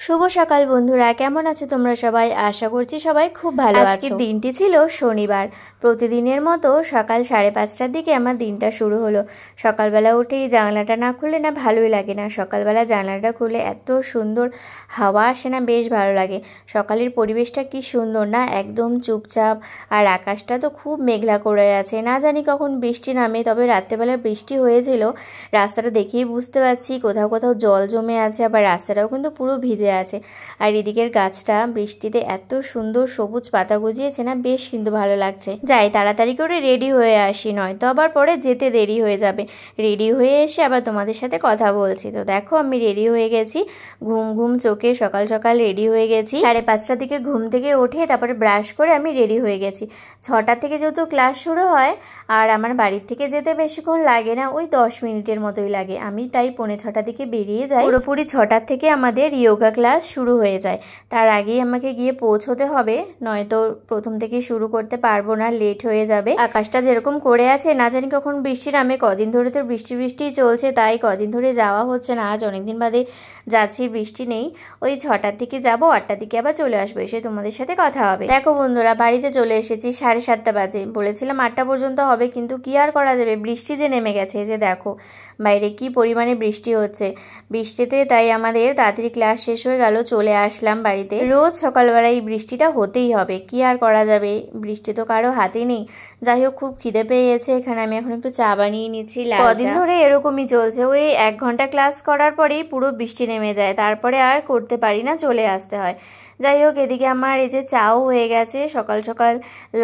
শুভ সকাল বন্ধুরা, কেমন আছো তোমরা সবাই? আশা করছি সবাই খুব ভালো আছো। আজকের দিনটি ছিল শনিবার। প্রতিদিনের মতো সকাল 5:30টার দিকে আমার দিনটা শুরু হলো। সকালবেলা উঠেই জানলাটা না খুললে না ভালোই লাগে না। সকালবেলা জানলাটা খুলে এত সুন্দর হাওয়া আসে না, বেশ ভালো লাগে। সকালের পরিবেশটা কি সুন্দর না, একদম চুপচাপ। আর আকাশটা তো খুব মেঘলা করে আছে, না জানি কখন বৃষ্টি নামে। তবে রাত্রেবেলা বৃষ্টি হয়েছিল, রাস্তাটা দেখেই বুঝতে পারছি কোথাও কোথাও জল জমে আছে, আবার রাস্তাটাও কিন্তু পুরো ভিজে আছে। আর এদিকের গাছটা বৃষ্টিতে এত সুন্দর সবুজ পাতা গজিয়েছে না, বেশ কিন্তু ভালো লাগছে। যাই তাড়াতাড়ি করে রেডি হয়ে আসি, নয়তো আবার পরে যেতে দেরি হয়ে যাবে। রেডি হয়ে এসে আবার তোমাদের সাথে কথা বলছি। তো দেখো আমি রেডি হয়ে গেছি, ঘুম ঘুম চোখে সকাল সকাল রেডি হয়ে গেছি। 5:30টার দিকে ঘুম থেকে উঠে তারপরে ব্রাশ করে আমি রেডি হয়ে গেছি। 6টা থেকে যেহেতু ক্লাস শুরু হয়, আর আমার বাড়ির থেকে যেতে বেশিক্ষণ লাগে না, ওই 10 মিনিটের মতোই লাগে। আমি তাই 5:45 দিকে বেরিয়ে যাই। পুরোপুরি 6টার থেকে আমাদের যোগা ক্লাস শুরু হয়ে যায়। তার আগেই আমাকে গিয়ে পৌঁছতে হবে, নয়তো প্রথম থেকে শুরু করতে পারবো না, লেট হয়ে যাবে। আকাশটা যেরকম করে আছে, না জানি কখন বৃষ্টি নামে। কদিন ধরে তো বৃষ্টি চলছে, তাই কদিন ধরে যাওয়া হচ্ছে না। আজ অনেকদিন বাদে যাচ্ছি, বৃষ্টি নেই। ওই 6টার দিকে যাবো, 8টার দিকে আবার চলে আসবো, এসে তোমাদের সাথে কথা হবে। দেখো বন্ধুরা, বাড়িতে চলে এসেছি, 7:30 বাজে। বলেছিলাম 8টা পর্যন্ত হবে, কিন্তু কি আর করা যাবে, বৃষ্টি যে নেমে গেছে। এই যে দেখো বাইরে কি পরিমাণে বৃষ্টি হচ্ছে। বৃষ্টিতে তাই আমাদের তাড়াতাড়ি ক্লাস শেষ হয়ে গেল, চলে আসলাম বাড়িতে। রোজ সকালবেলায় এই বৃষ্টিটা হতেই হবে, কি আর করা যাবে, বৃষ্টি তো কারো হাতে নেই। যাই হোক, খুব খিদে পেয়ে গেছে। এখানে আমি এখন একটু চা বানিয়ে নিচ্ছি। কদিন ধরে এরকমই চলছে, ওই 1 ঘন্টা ক্লাস করার পরেই পুরো বৃষ্টি নেমে যায়, তারপরে আর করতে পারি না, চলে আসতে হয়। যাই হোক, এদিকে আমার এই যে চাও হয়ে গেছে। সকাল সকাল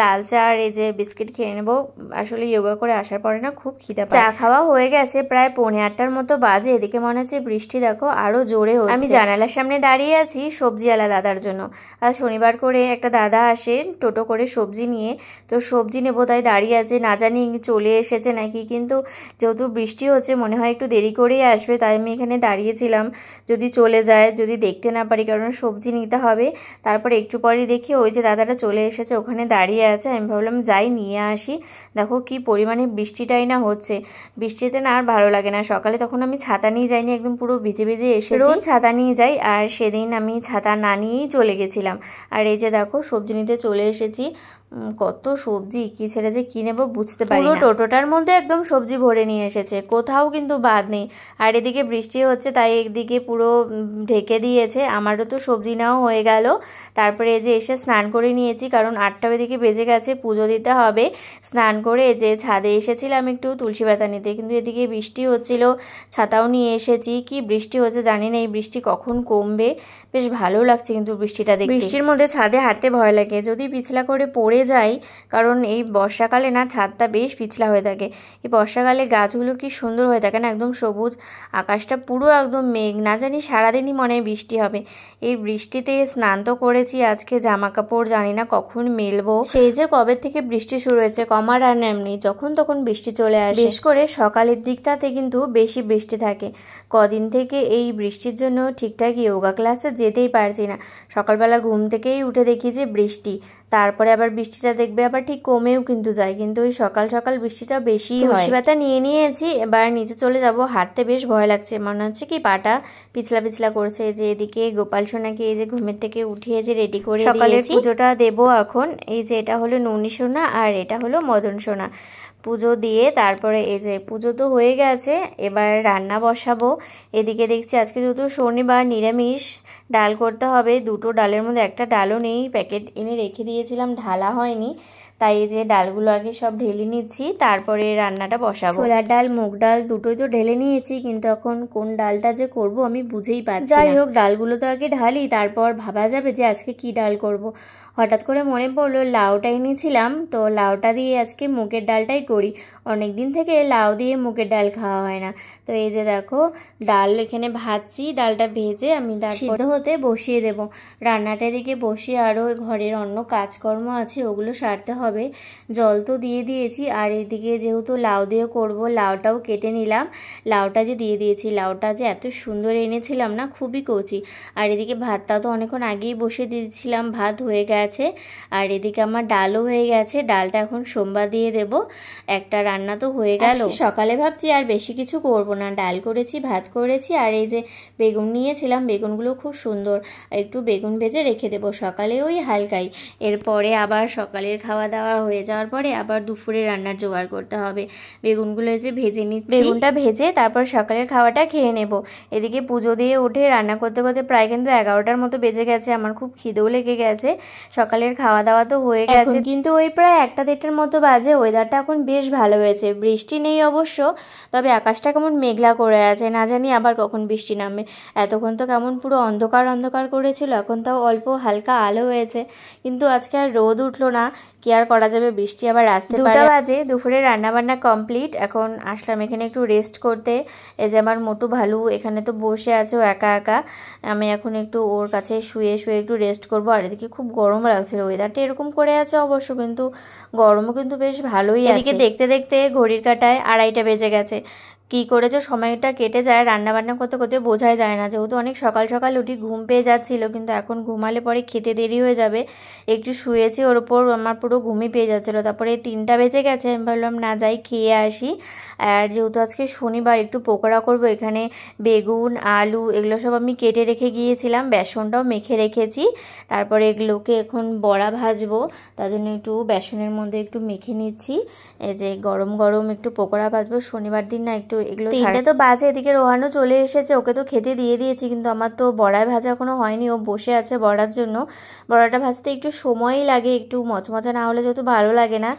লাল চা আর এই যে বিস্কিট খেয়ে নেবো। আসলে যোগা করে আসার পরে না খুব খিদে পায়। চা খাওয়া হয়ে গেছে, প্রায় 7:45টার মতো বাজে। এদিকে মনে হচ্ছে বৃষ্টি দেখো আরো জোরে হচ্ছে। আমি জানালার সামনে দাঁড়িয়ে আছি সবজিওয়ালা দাদার জন্য। আর শনিবার করে একটা দাদা আসে টোটো করে সবজি নিয়ে, তো সবজি নেবো তাই দাঁড়িয়ে আছে। না জানি চলে এসেছে নাকি, কিন্তু যেহেতু বৃষ্টি হচ্ছে মনে হয় একটু দেরি করেই আসবে, তাই আমি এখানে দাঁড়িয়েছিলাম। যদি চলে যায়, যদি দেখতে না পারি, কারণ সবজি নিতে হবে। তারপর একটু পরেই দেখি ওই যে দাদাটা চলে এসেছে, ওখানে দাঁড়িয়ে আছে। আমি ভাবলাম যাই নিয়ে আসি। দেখো কি পরিমাণে বৃষ্টিটাই না হচ্ছে, বৃষ্টিতে না আর ভালো লাগে না। সকালে তখন আমি ছাতা নিয়ে যাইনি, একদম পুরো ভিজে ভিজে এসেছি। রোজ ছাতা নিয়ে যাই, আর সেদিন আমি ছাতা না নিয়েই চলে গেছিলাম। আর এই যে দেখো সবজি নিতে চলে এসেছি। কত সবজি, কি ছেড়ে যে কি নেবো বুঝতে পারি না। টোটোটার মধ্যে একদম সবজি ভরে নিয়ে এসেছে, কোথাও কিন্তু বাদ নেই। আর এদিকে বৃষ্টি হচ্ছে, তাই একদিকে পুরো ঢেকে দিয়েছে। আমারও তো সবজি নেওয়া হয়ে গেল। তারপরে এই যে এসে স্নান করে নিয়েছি, কারণ 8টা দিকে বেজে গেছে, পুজো দিতে হবে। স্নান করে যে ছাদে এসেছিলাম একটু তুলসী পাতা নিতে, কিন্তু এদিকে বৃষ্টি হচ্ছিল। ছাতাও নিয়ে এসেছি, কি বৃষ্টি হচ্ছে জানি না, এই বৃষ্টি কখন কমবে। বেশ ভালো লাগছে কিন্তু বৃষ্টিটা দেখতে। বৃষ্টির মধ্যে ছাদে হাঁটতে ভয় লাগে, যদি পিছলা করে পড়ে যাই, কারণ এই বর্ষাকালে না ছাদটা বেশ পিছলা হয়ে থাকে। এই বর্ষাকালে গাছগুলো কি সুন্দর হয়ে থাকে না, একদম সবুজ। আকাশটা পুরো একদম মেঘ, না জানি সারাদিনই মনে হয় বৃষ্টি হবে। এই বৃষ্টিতে স্নান তো করেছি আজকে, জামা কাপড় জানি না কখন মেলবো। সেই যে কবে থেকে বৃষ্টি শুরু হয়েছে, কমার আর নাম নেই, যখন তখন বৃষ্টি চলে আসে। বিশেষ করে সকালের দিকটাতে কিন্তু বেশি বৃষ্টি থাকে। কদিন থেকে এই বৃষ্টির জন্য ঠিকঠাক যোগা ক্লাসে যেতেই পারছি না। সকালবেলা ঘুম থেকেই উঠে দেখি যে বৃষ্টি, তারপরে আবার বৃষ্টিটা দেখবে আবার ঠিক কমেও কিন্তু যায়, কিন্তু ওই সকাল সকাল বৃষ্টিটা বেশি হয়। তুলসী পাতা নিয়ে নিয়েছি, এবার নিচে চলে যাব। হাঁটতে বেশ ভয় লাগছে, মনে হচ্ছে কি পাটা পিছলা পিছলা করছে। যে এদিকে গোপাল সোনাকে এই যে ঘুমের থেকে উঠিয়ে যে রেডি করে সকালের পুজোটা দেবো এখন। এই যে এটা হলো ননী সোনা, আর এটা হলো মদন সোনা। পুজো দিয়ে তারপরে এই যে পুজো তো হয়ে গেছে, এবার রান্না বসাবো। এদিকে দেখছি আজকে যেহেতু শনিবার, নিরামিষ ডাল করতে হবে। 2টো ডালের মধ্যে একটা ডালও নেই, প্যাকেট এনে রেখে দিয়েছিলাম, ঢালা হয়নি। তাই এই যে ডালগুলো আগে সব ঢেলে নিচ্ছি, তারপরে রান্নাটা বসাবো। ছোলার ডাল, মুগ ডাল দুটোই তো ঢেলে নিয়েছি, কিন্তু এখন কোন ডালটা যে করব আমি বুঝেই পাচ্ছি না। যাই হোক, ডালগুলো তো আগে ঢালি, তারপর ভাবা যাবে যে আজকে কি ডাল করব। হঠাৎ করে মনে পড়লো লাউটা এনেছিলাম, তো লাউটা দিয়ে আজকে মুগের ডালটাই করি। অনেক দিন থেকে লাউ দিয়ে মুগের ডাল খাওয়া হয় না। তো এই যে দেখো ডাল এখানে ভাজছি, ডালটা ভেজে আমি ডাল সিদ্ধ হতে বসিয়ে দেব। রান্নাটা দিকে বসিয়ে আরও ঘরের অন্য কাজকর্ম আছে, ওগুলো সারতে হবে। হবে। জল তো দিয়ে দিয়েছি, আর এদিকে যেহেতু লাউ দিয়ে করব, লাউটাও কেটে নিলাম। লাউটা যে দিয়ে দিয়েছি, লাউটা যে এত সুন্দর এনেছিলাম না, খুবই কচি। আর এদিকে ভাতটা তো অনেকক্ষণ আগেই বসিয়ে দিয়েছিলাম, ভাত হয়ে গেছে। আর এদিকে আমার ডালও হয়ে গেছে, ডালটা এখন সোমবার দিয়ে দেব। একটা রান্না তো হয়ে গেল। সকালে ভাবছি আর বেশি কিছু করব না, ডাল করেছি, ভাত করেছি, আর এই যে বেগুন নিয়েছিলাম, বেগুনগুলো খুব সুন্দর, একটু বেগুন ভেজে রেখে দেবো সকালে ওই হালকাই। এরপরে আবার সকালের খাওয়া দাওয়া হয়ে যাওয়ার পরে আবার দুপুরে রান্নার জোগাড় করতে হবে। বেগুনগুলো যে ভেজে নিচ্ছি, বেগুনটা ভেজে তারপর সকালের খাওয়াটা খেয়ে নেব। এদিকে পুজো দিয়ে উঠে রান্না করতে করতে প্রায় কিন্তু 11টার মতো বেজে গেছে। আমার খুব খিদেও লেগে গেছে। সকালের খাওয়া দাওয়া তো হয়ে গেছে, কিন্তু ওই প্রায় 1টা-1:30টার মতো বাজে। ওয়েদারটা এখন বেশ ভালো হয়েছে, বৃষ্টি নেই অবশ্য, তবে আকাশটা কেমন মেঘলা করে আছে, না জানি আবার কখন বৃষ্টি নামবে। এতক্ষণ তো কেমন পুরো অন্ধকার অন্ধকার করেছিল, এখন তাও অল্প হালকা আলো হয়েছে, কিন্তু আজকে আর রোদ উঠলো না। কি আর করা যাবে, বৃষ্টি আবার আসতে পারে। 2টা বাজে, দুপুরে রান্নাবান্না কমপ্লিট। এখন আসলাম এখানে একটু রেস্ট করতে। এই যে আমার মোটু ভালু এখানে তো বসে আছে ও একা একা, আমি এখন একটু ওর কাছে শুয়ে শুয়ে একটু রেস্ট করব। আর এদিকে খুব গরম লাগছিল, ওয়েদারটা এরকম করে আছে অবশ্য, কিন্তু গরমও কিন্তু বেশ ভালোই আছে। এদিকে দেখতে দেখতে ঘড়ির কাঁটায় 2:30টা বেজে গেছে। কি করেছে সময়টা কেটে যায় রান্না বান্না করতে করতে, বোঝাই যায় না। যেহেতু অনেক সকাল সকাল উঠি, ঘুম পেয়ে যাচ্ছিল, কিন্তু এখন ঘুমালে পরে খেতে দেরি হয়ে যাবে। একটু শুয়েছি, ওর ওপর আমার পুরো ঘুমই পেয়ে যাচ্ছিলো। তারপরে 3টা বেজে গেছে, আমি ভাবলাম না যাই খেয়ে আসি। আর যেহেতু আজকে শনিবার, একটু পকোড়া করব। এখানে বেগুন, আলু এগুলো সব আমি কেটে রেখে গিয়েছিলাম, বেসনটাও মেখে রেখেছি। তারপরে এগুলোকে এখন বড়া ভাজবো, তার জন্য একটু বেসনের মধ্যে একটু মেখে নিচ্ছি। এই যে গরম গরম একটু পকোড়া ভাজবো, শনিবার দিন না একটু এগুলো। 3টে তো বাজে, এদিকে রোহানও চলে এসেছে, ওকে তো খেতে দিয়ে দিয়েছি, কিন্তু আমার তো বড়ায় ভাজা এখনো হয়নি। ও বসে আছে বড়ার জন্য। বড়াটা ভাজতে একটু সময়ই লাগে, একটু মচমচা না হলে যেহেতু ভালো লাগে না।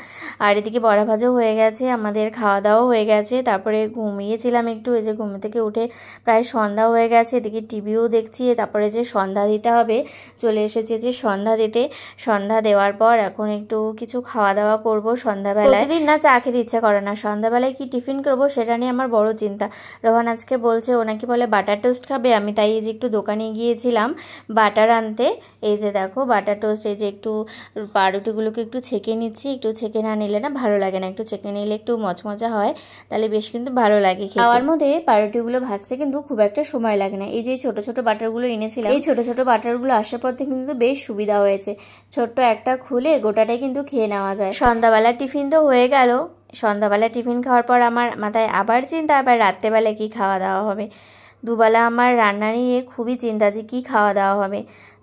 আর এদিকে বড়া ভাজাও হয়ে গেছে, আমাদের খাওয়া দাওয়াও হয়ে গেছে। তারপরে ঘুমিয়েছিলাম একটু, এই যে ঘুম থেকে উঠে প্রায় সন্ধ্যা হয়ে গেছে। এদিকে টিভিও দেখছি। তারপরে যে সন্ধ্যা দিতে হবে, চলে এসেছে যে সন্ধ্যা দিতে। সন্ধ্যা দেওয়ার পর এখন একটু কিছু খাওয়া দাওয়া করব সন্ধ্যাবেলায়। প্রতিদিন না চা খেতে ইচ্ছা করে না, সন্ধ্যাবেলায় কি টিফিন করবো সেটা নিয়ে আমার বড় চিন্তা। রোহান আজকে বলছে ও নাকি বলে বাটার টোস্ট খাবে। আমি তাই এই যে একটু দোকানে গিয়েছিলাম বাটার আনতে। এই যে দেখো বাটার টোস্ট, এই যে একটু পাউরুটিগুলোকে একটু ছেঁকে নিচ্ছি। একটু ছেঁকে না নিলে না ভালো লাগে না, একটু ছেঁকে নিলে একটু মচমচা হয়, তাহলে বেশ কিন্তু ভালো লাগে খেতে। খাওয়ার মধ্যে পাউরুটিগুলো ভাজতে কিন্তু খুব একটা সময় লাগে না। এই যে ছোট ছোট বাটারগুলো এনেছিলাম, এই ছোট ছোট বাটারগুলো আসার পর থেকে কিন্তু বেশ সুবিধা হয়েছে। ছোট্ট একটা খুলে গোটাটাই কিন্তু খেয়ে নেওয়া যায়। সন্ধ্যাবেলা টিফিন তো হয়ে গেল। সন্ধ্যাবেলা টিফিন খাওয়ার পর আমার মাথায় আবার চিন্তা, আবার রাত্রেবেলা কী খাওয়া দাওয়া হবে। দুবেলা আমার রান্না নিয়ে খুবই চিন্তা যে কী খাওয়া দাওয়া হবে।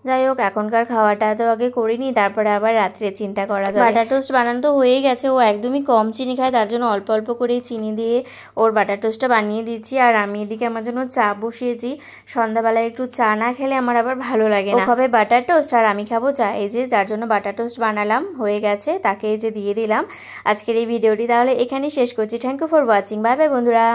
যাই হোক, এখনকার খাওয়াটা তো আগে করিনি, তারপরে আবার রাত্রে চিন্তা করা যায়। বাটার টোস্ট বানানো তো হয়েই গেছে, ও একদমই কম চিনি খায়, তার জন্য অল্প অল্প করে চিনি দিয়ে ওর বাটার টোস্টটা বানিয়ে দিচ্ছি। আর আমি এদিকে আমার জন্য চা বসিয়েছি। সন্ধ্যাবেলায় একটু চা না খেলে আমার আবার ভালো লাগে না। খাবে বাটার টোস্ট আর আমি খাবো চা। এই যে যার জন্য বাটার টোস্ট বানালাম হয়ে গেছে, তাকে এই যে দিয়ে দিলাম। আজকের এই ভিডিওটি তাহলে এখানেই শেষ করছি। Thank you for watching, bye bye বন্ধুরা।